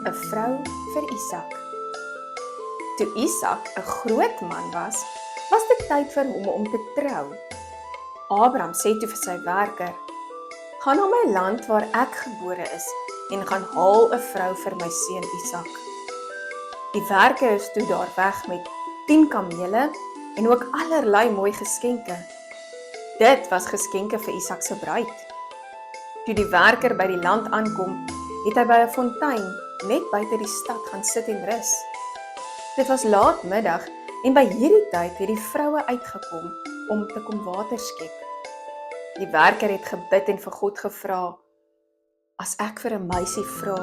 'n vrou vir Isak. Toe Isak 'n groot man was dit tyd vir hom om te trou. Abraham sê toe vir sy werker: "Gaan na my land waar ek gebore is en gaan haal 'n vrou vir my seun Isak." Die werker is toe daar weg met 10 kamele en ook allerlei mooi geskenke. Dit was geskenke vir Isak se bruid. Toe die werker by die land aankom, het hy by 'n fontein net buite die stad gaan sit en rus. Dit was laatmiddag en by hierdie tyd het die vroue uitgekom om te kom water skep. Die werker het gebid en vir God gevra: "As ek vir 'n meisie vra,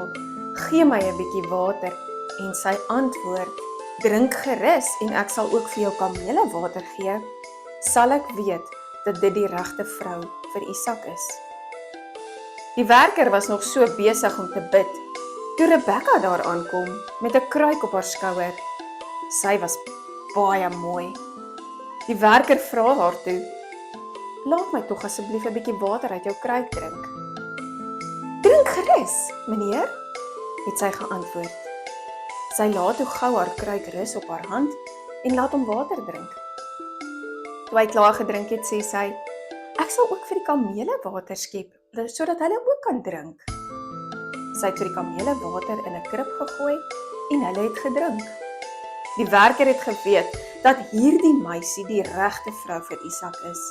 gee my 'n bietjie water," en sy antwoord: "Drink gerus en ek sal ook vir jou kamele water gee," sal ek weet dat dit die regte vrou vir Isak is. Die werker was nog so besig om te bid, toe Rebekka daar aankom met 'n kruik op haar skouer. Sy was baie mooi. Die werker vra haar toe: "Laat my tog asseblief 'n bietjie water uit jou kruik drink." "Drink gerus, meneer," het sy geantwoord. Sy laat toe gou haar kruik rus op haar hand en laat hom water drink. Toe hy klaar gedrink het, sê sy: "Ek sal ook vir die kamele water skep, sodat hulle ook kan drink." Sy het vir die kamele water in 'n krib gegooi en hulle het gedrink. Die werker het geweet dat hierdie meisie die regte vrou vir Isak is.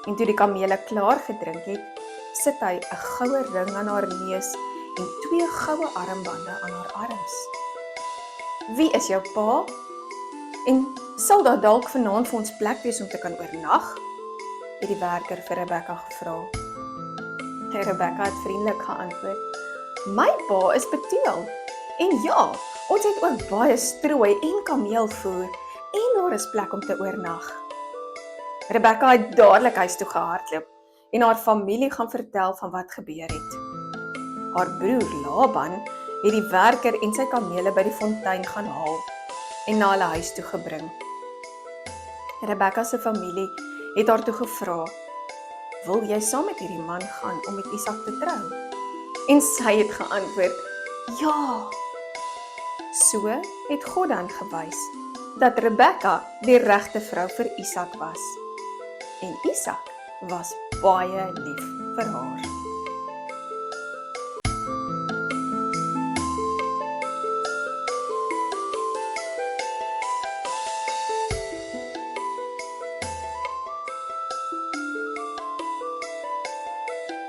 En toe die kamele klaar gedrink het, sit hy 'n goue ring aan haar neus en 2 goue armbande aan haar arms. "Wie is jou pa? En sal daar dalk vanaand vir ons plek wees om te kan oornag?" het die werker vir Rebekka gevra. Rebekka het vriendelik geantwoord: "My pa is Betuel. En ja, ons het ook baie strooi en kameelvoer en daar is plek om te oornag." Rebekka het dadelik huis toe gehardloop en haar familie gaan vertel van wat gebeur het. Haar broer Laban het die werker en sy kamele by die fontein gaan haal en na hulle huis toe gebring. Rebekka se familie het haar toe gevra: "Wil jy saam met hierdie man gaan om met Isak te trou?" En sy het geantwoord: "Ja." So het God dan gewys dat Rebekka die regte vrou vir Isak was. En Isak was baie lief vir haar.